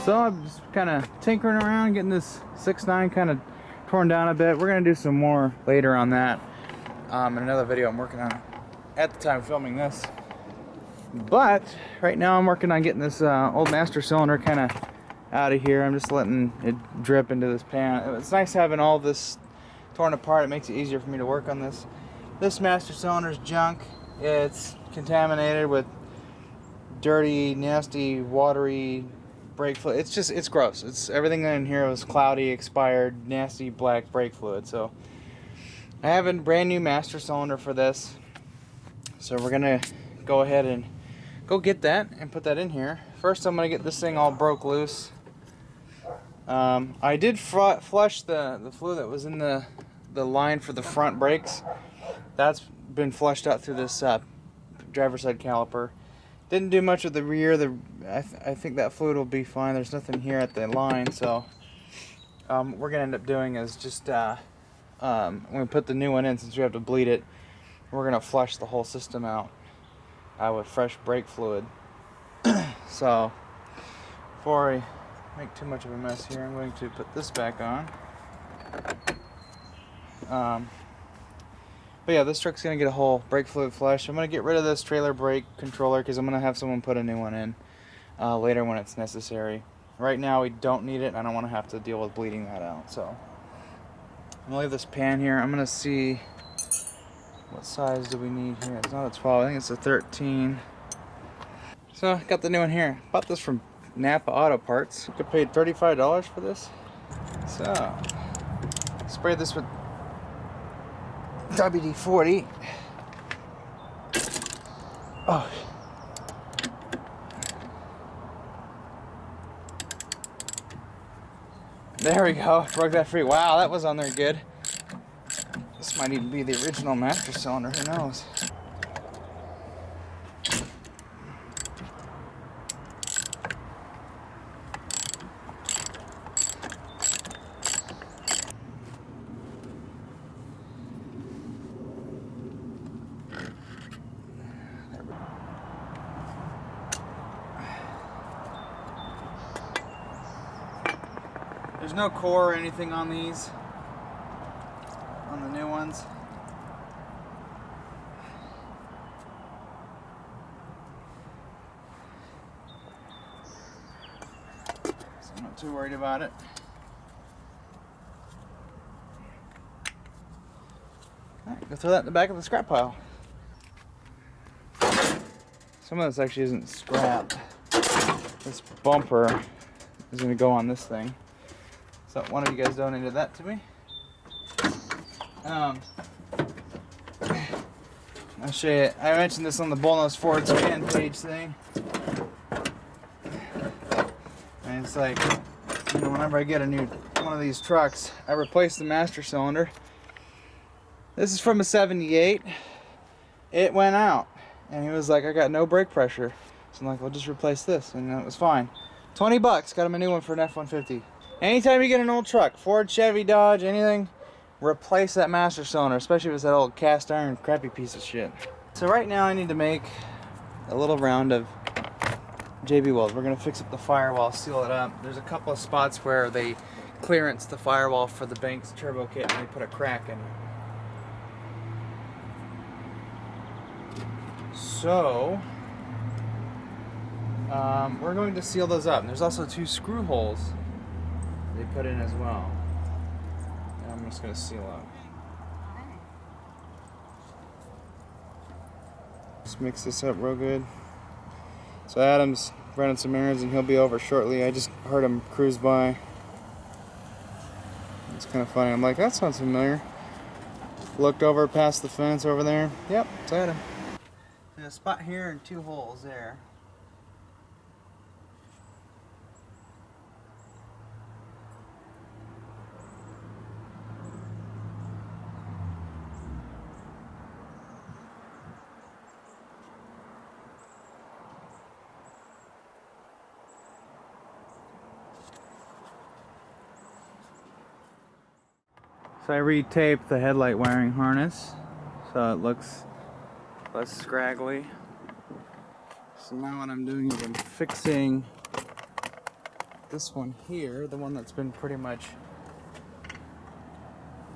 So I'm just kind of tinkering around, getting this 6.9 kind of torn down a bit. We're going to do some more later on that in another video I'm working on at the time of filming this. But right now I'm working on getting this old master cylinder kind of out of here. I'm just letting it drip into this pan. It's nice having all this torn apart. It makes it easier for me to work on this. This master cylinder is junk. It's contaminated with dirty, nasty, watery brake fluid. It's gross. It's everything in here was cloudy, expired, nasty black brake fluid. So I have a brand new master cylinder for this. So we're gonna go ahead and go get that and put that in here. First I'm gonna get this thing all broke loose. I did flush the fluid that was in the line for the front brakes. That's been flushed out through this driver's side caliper. Didn't do much with the rear. I think that fluid will be fine. There's nothing here at the line, so what we're gonna end up doing is just when we put the new one in, since we have to bleed it, we're gonna flush the whole system out with fresh brake fluid. So before I make too much of a mess here, I'm going to put this back on. But yeah, this truck's going to get a whole brake fluid flush. I'm going to get rid of this trailer brake controller because I'm going to have someone put a new one in later when it's necessary. Right now we don't need it, and I don't want to have to deal with bleeding that out. So I'm going to leave this pan here. I'm going to see what size do we need here. It's not a 12, I think it's a 13. So I got the new one here. Bought this from Napa Auto Parts. I paid $35 for this. So spray this with WD-40. Oh. There we go. Broke that free. Wow, that was on there good. This might even be the original master cylinder. Who knows? There's no core or anything on these, on the new ones. So I'm not too worried about it. Alright, go throw that in the back of the scrap pile. Some of this actually isn't scrap. This bumper is going to go on this thing. So one of you guys donated that to me. I'll show you. I mentioned this on the Bullnose Ford fan page thing. And it's like, you know, whenever I get a new one of these trucks, I replace the master cylinder. This is from a 78. It went out. And he was like, I got no brake pressure. So I'm like, well, just replace this. And it was fine. 20 bucks. Got him a new one for an F-150. Anytime you get an old truck, Ford, Chevy, Dodge, anything, replace that master cylinder, especially if it's that old cast iron crappy piece of shit. So right now I need to make a little round of JB welds. We're going to fix up the firewall, seal it up. There's a couple of spots where they clearance the firewall for the Banks turbo kit and they put a crack in it. So we're going to seal those up. And there's also 2 screw holes they put in as well. And I'm just going to seal up. Just mix this up real good. So Adam's running some errands and he'll be over shortly. I just heard him cruise by. It's kind of funny. I'm like, that sounds familiar. Looked over past the fence over there. Yep, it's Adam. There's a spot here and 2 holes there. So I re-taped the headlight wiring harness so it looks less scraggly. So now what I'm doing is I'm fixing this one here, the one that's been pretty much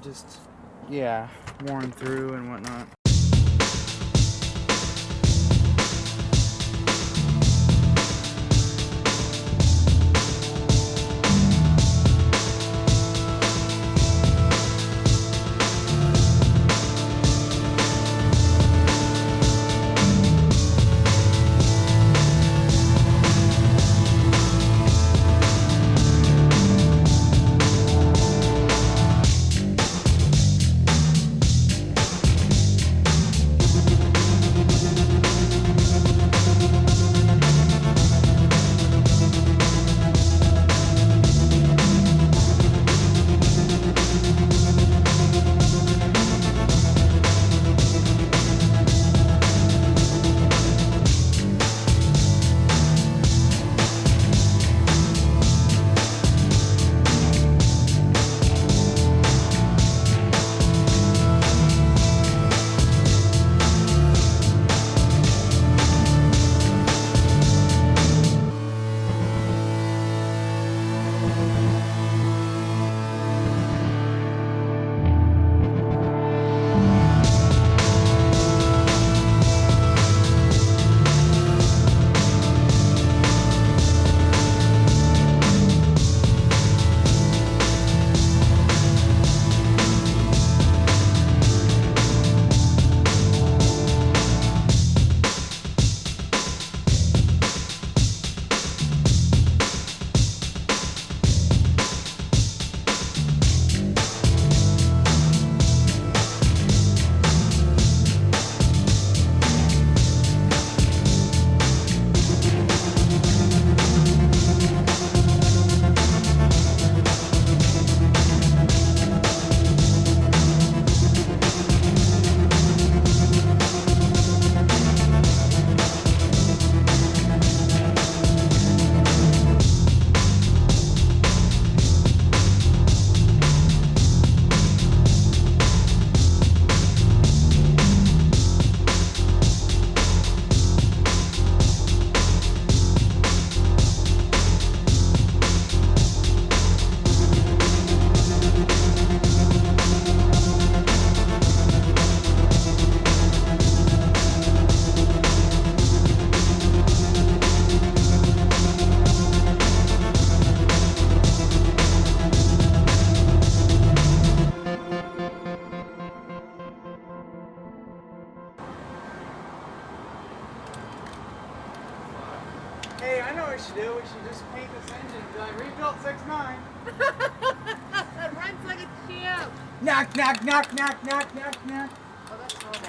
just, yeah, worn through and whatnot. Hey, I know what we should do. We should just paint this engine. I rebuilt 6.9. It runs like a champ. Knock, knock, knock, knock, knock, knock, knock. Oh, that's normal.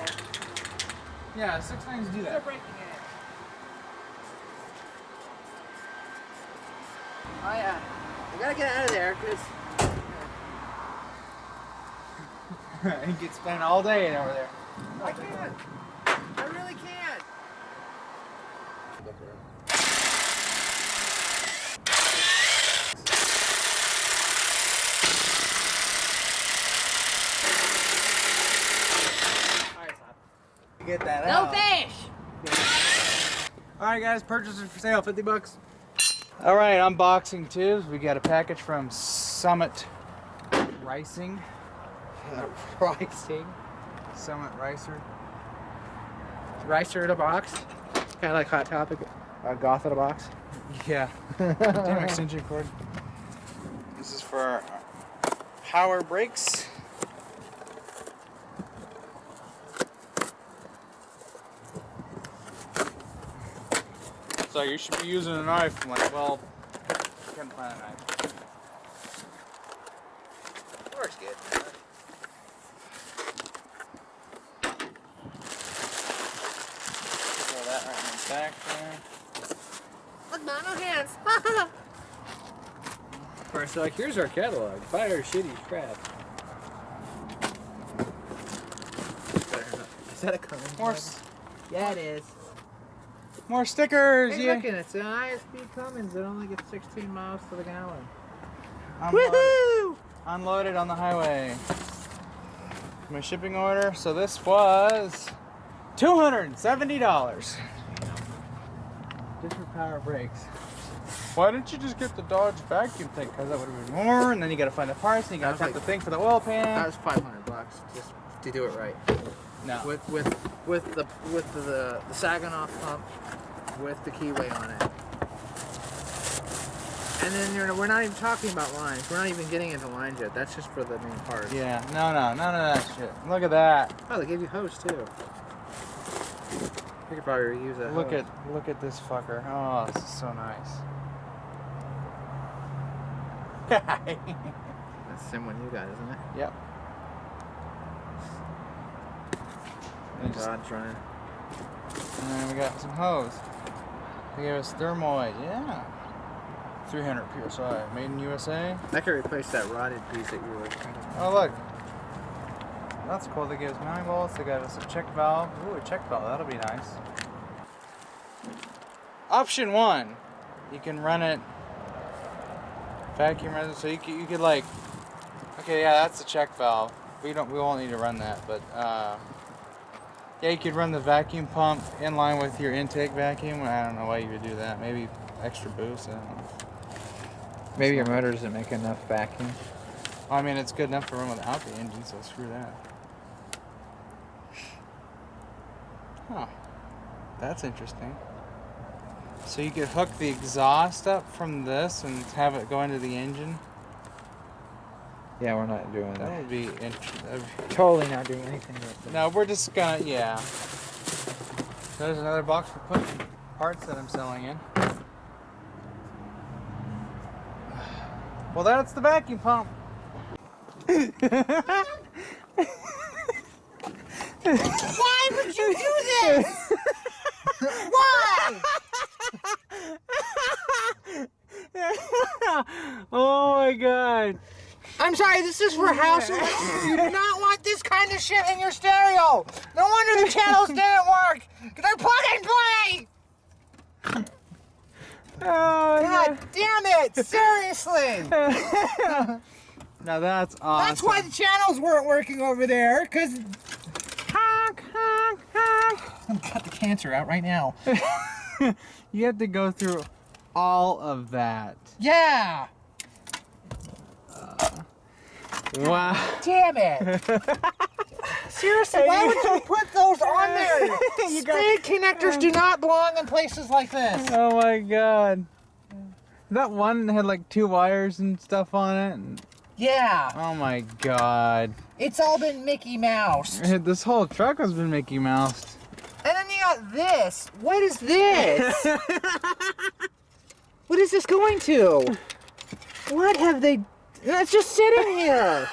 Yeah, 6.9s do They're that. breaking it. Oh yeah. I gotta get out of there because He gets spent all day over there. I can't. I really can't. Alright, stop. Get that No out. fish! Alright guys, purchases for sale, 50 bucks. Alright, unboxing tubes. We got a package from Summit Ricing. Ricing. Summit Ricer. Ricer in a box. Kind of like Hot Topic. Goth in a box. Yeah. Damn extension cord. This is for our power brakes. So you should be using a knife. I'm like, well, couldn't find a knife. Works good. Throw that right in the back there. Look, man, no hands. First, they're like, here's our catalog. Buy our shitty crap. Is that a Cummins? More, Yeah, it is. more stickers. Hey, Yeah. look, it's an ISP Cummins. It only gets 16 miles to the gallon. Unloaded, unloaded on the highway. My shipping order. So this was $270. Just for power brakes. Why didn't you just get the Dodge vacuum thing? Because that would have been more, and then you got to find the parts, and you got to have the thing for the oil pan. That was $500 just to do it right. No. With the Saginaw pump with the keyway on it. And then we're not even talking about lines. We're not even getting into lines yet. That's just for the main parts. Yeah, no, none of that shit. Look at that. Oh, they gave you hose too. You could probably reuse that. Look at this fucker. Oh, this is so nice. That's the same one you got, isn't it? Yep. God's running. And then we got some hose. They gave us thermoid, yeah. 300 PSI, made in USA. I could replace that rotted piece that you were thinking of. Oh look, that's cool. They gave us 9 volts. They got us a check valve. Ooh, a check valve. That'll be nice. Option 1, you can run it vacuum resistant. So you could like, okay, yeah, that's the check valve. We won't need to run that, but yeah, you could run the vacuum pump in line with your intake vacuum. I don't know why you would do that. Maybe extra boost. I don't know. Maybe your motor doesn't make enough vacuum. I mean, it's good enough to run without the engine, so screw that. Huh. That's interesting. So you could hook the exhaust up from this and have it go into the engine? Yeah, we're not doing That that. would be interesting. Totally not doing anything with it. No, we're just gonna, yeah. There's another box for putting parts that I'm selling in. Well, that's the vacuum pump. Why would you do this? Why? Oh my god. I'm sorry, this is for houses. You do not want this kind of shit in your stereo. No wonder the channels didn't work. They're plug and play. Oh, God damn it! Seriously. now that's awesome. That's why the channels weren't working over there. Cause honk, honk, honk. I'm gonna cut the cancer out right now. You have to go through all of that. Yeah. Wow. Damn it. Seriously, why would you put those on there? Speed connectors do not belong in places like this. Oh my god. That one had like 2 wires and stuff on it. Yeah. Oh my god. It's all been Mickey Mouse. And This whole truck has been Mickey Moused. then you got this. What is this? What is this going to? What have they... It's just sitting here.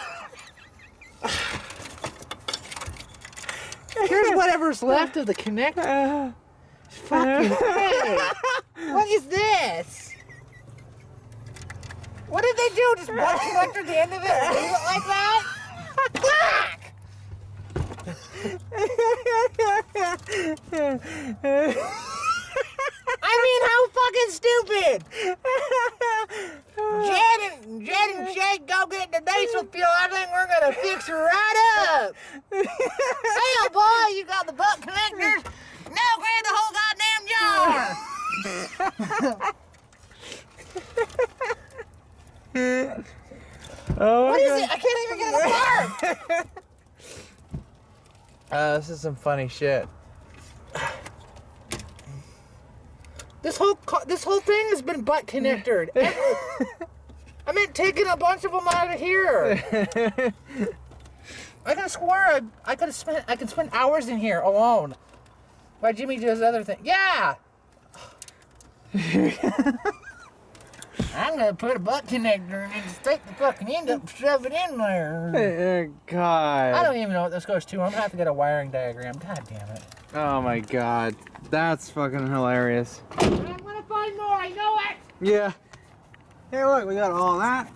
Here's whatever's left of the connector. Fucking hey. What is this? What did they do? Just butt connector the end of it and leave it like that? I mean, how fucking stupid! Jed and Jake go get the diesel fuel. I think we're gonna fix her right up. Hell, boy, you got the butt connectors. Now grab the whole goddamn jar. Oh What is it? I can't even get it apart. This is some funny shit. This whole thing has been butt connectored. I meant taking a bunch of them out of here. I could have swore I could spend hours in here alone. While Jimmy does other things. Yeah. I'm gonna put a butt connector and just take the fucking end up and shove it in there. God. I don't even know what this goes to. I'm gonna have to get a wiring diagram. God damn it. Oh my god. That's fucking hilarious. I'm gonna find more. I know it. Yeah. Hey, look, we got all that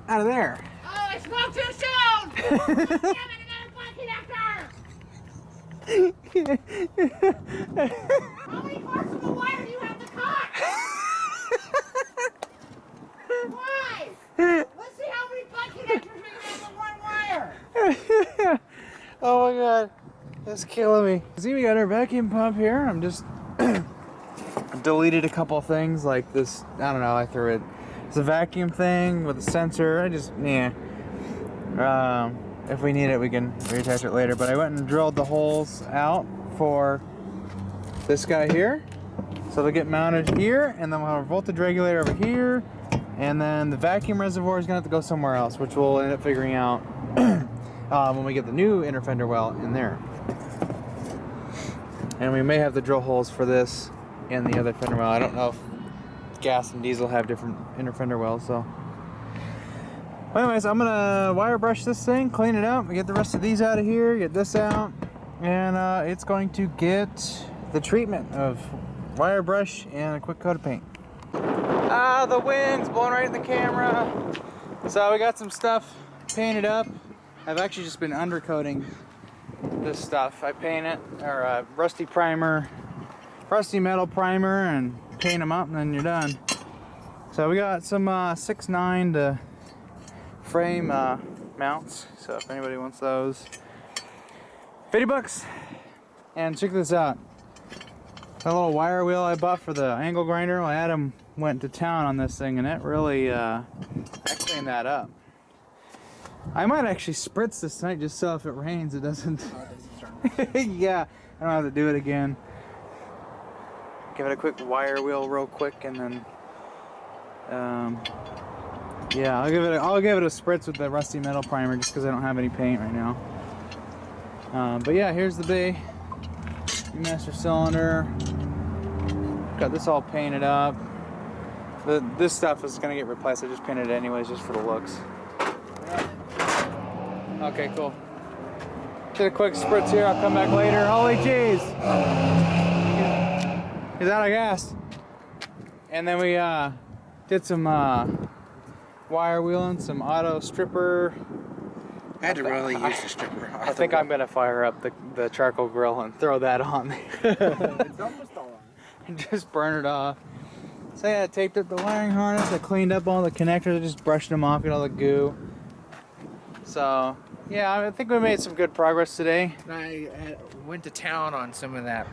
out of there. Oh, I spoke too soon. Damn it, another butt connector. How many parts of the wire do you have to cut? Why? Let's see how many butt connectors we can have on one wire. Oh my god. That's killing me. See, we got our vacuum pump here. I'm just I'm deleted a couple of things like this. I don't know. I threw it. It's a vacuum thing with a sensor. I just if we need it, we can reattach it later. But I went and drilled the holes out for this guy here, so they'll get mounted here, and then we'll have a voltage regulator over here, and then the vacuum reservoir is gonna have to go somewhere else, which we'll end up figuring out when we get the new inner fender well in there. And we may have to drill holes for this and the other fender well. I don't know if gas and diesel have different inner fender wells, so. Well, anyways, I'm gonna wire brush this thing, clean it up, get the rest of these out of here, get this out, and it's going to get the treatment of wire brush and a quick coat of paint. Ah, the wind's blowing right in the camera. So we got some stuff painted up. I've actually just been undercoating this stuff. I paint it, or rusty metal primer, and paint them up, and then you're done. So we got some 6.9 to frame mounts. So if anybody wants those, $50. And check this out. That little wire wheel I bought for the angle grinder. Well, Adam went to town on this thing, and it really I cleaned that up. I might actually spritz this tonight just so if it rains it doesn't. Yeah, I don't have to do it again. Give it a quick wire wheel real quick, and then yeah, I'll give it a spritz with the rusty metal primer just because I don't have any paint right now. But yeah, here's the bay master cylinder. Got this all painted up. This stuff is gonna get replaced. I just painted it anyways, just for the looks. Okay, cool. Get a quick spritz here. I'll come back later. Holy jeez! He's out of gas. And then we did some wire wheeling, some auto stripper. I had to really use the stripper. I think I'm gonna fire up the charcoal grill and throw that on there. It's almost all on. And just burn it off. So yeah, I taped up the wiring harness. I cleaned up all the connectors. I just brushed them off, get all the goo. So yeah, I think we made some good progress today. I went to town on some of that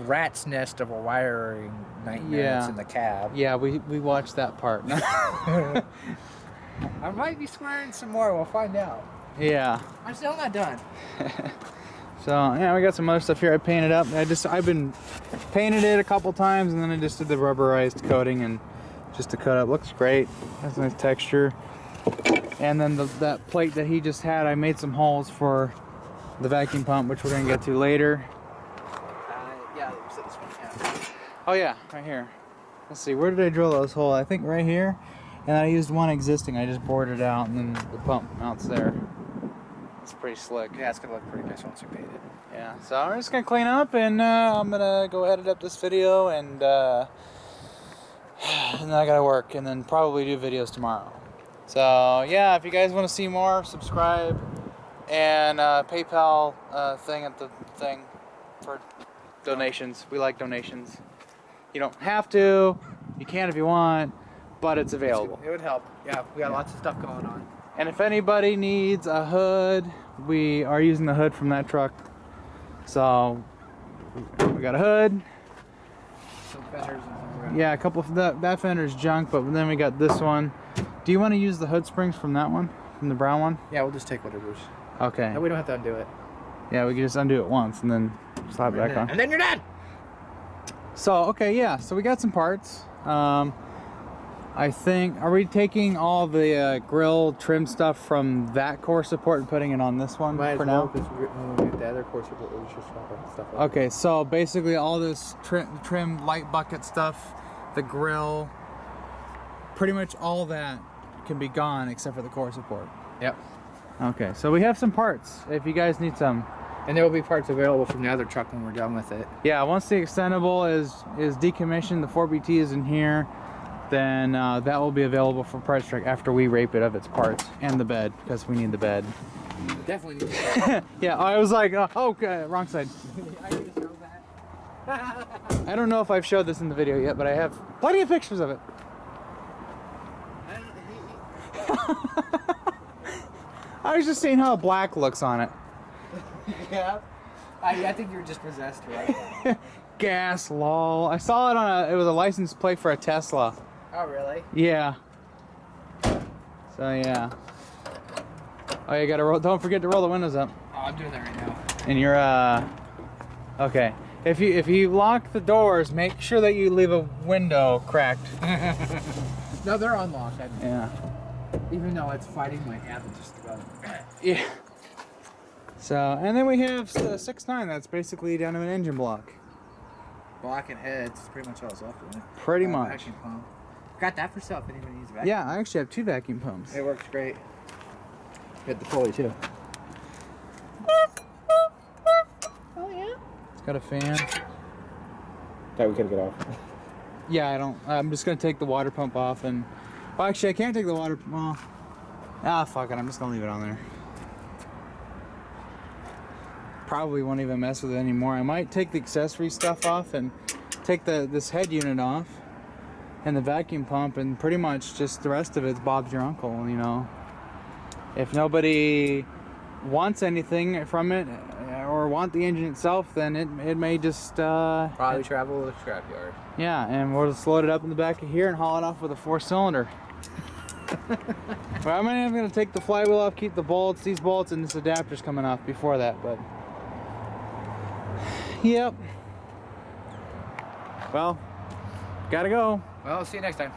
rat's nest of a wiring nightmare that's in the cab. Yeah, we watched that part. I might be swearing some more. We'll find out. Yeah. I'm still not done. So yeah, we got some other stuff here. I painted up. I've been painted it a couple times, and then I just did the rubberized coating and just to cut up. Looks great. Has a nice texture. And then that plate that he just had, I made some holes for the vacuum pump, which we're gonna get to later. Yeah, this one. Yeah. Oh yeah, right here. Let's see, where did I drill those holes? I think right here. And I used one existing. I just bored it out, and then the pump mounts there. It's pretty slick. Yeah, it's gonna look pretty nice once you paint it. Yeah, so I'm just gonna clean up, and I'm gonna go edit up this video, and then I gotta work, and then probably do videos tomorrow. So yeah, if you guys want to see more, subscribe, and PayPal thing at the thing for donations. We like donations. You don't have to. You can if you want, but it's available. It would help. Yeah, we got lots of stuff going on. And if anybody needs a hood, we are using the hood from that truck. So we got a hood. Some fenders and some. Yeah, a couple of that fender's junk, but then we got this one. Do you want to use the hood springs from that one, from the brown one? Yeah, we'll just take whatever's. Okay. And we don't have to undo it. Yeah, we can just undo it once and then slap it back on. And then you're done. So okay, yeah. So we got some parts. I think, are we taking all the grill trim stuff from that core support and putting it on this one Might for as now? well, because when we get the other core support, we'll just swap our stuff over. Okay, so basically all this trim light bucket stuff, the grill, pretty much all that can be gone except for the core support. Yep. Okay, so we have some parts if you guys need some. And there will be parts available from the other truck when we're done with it. Yeah, once the extendable is decommissioned, the 4BT is in here, then that will be available for price track after we rape it of its parts and the bed, because we need the bed. Definitely need to. Yeah, I was like, oh, okay, wrong side. I need to show that. I don't know if I've showed this in the video yet, but I have plenty of pictures of it. I was just seeing how black looks on it. Yeah. I think you're just possessed, right? gas, lol. I saw it on it was a license plate for a Tesla. Oh, really? Yeah. So yeah. Oh, you gotta roll, don't forget to roll the windows up. Oh, I'm doing that right now. And you're okay. If you lock the doors, make sure that you leave a window cracked. No, they're unlocked. Yeah. Even though it's fighting my habit just about. Yeah. So, and then we have the 6.9 that's basically down to an engine block. Block and heads is pretty much all that's left of it. Pretty much. Vacuum pump. Got that for sale if anyone needs a vacuum. Yeah, I actually have 2 vacuum pumps. It works great. Get the Foley too. Oh yeah. It's got a fan. That we could get off. Yeah, I'm just gonna take the water pump off and. Well, actually, I can't take the water. Well, fuck it. I'm just gonna leave it on there. Probably won't even mess with it anymore. I might take the accessory stuff off and take this head unit off and the vacuum pump, and pretty much just the rest of it's Bob's your uncle, you know. If nobody wants anything from it or want the engine itself, then it may just Probably travel to the scrapyard. yeah, and we'll just load it up in the back of here and haul it off with a 4-cylinder. Well, I'm gonna take the flywheel off, keep the bolts, these bolts, and this adapter's coming off before that, but yep. Well, gotta go. Well, see you next time.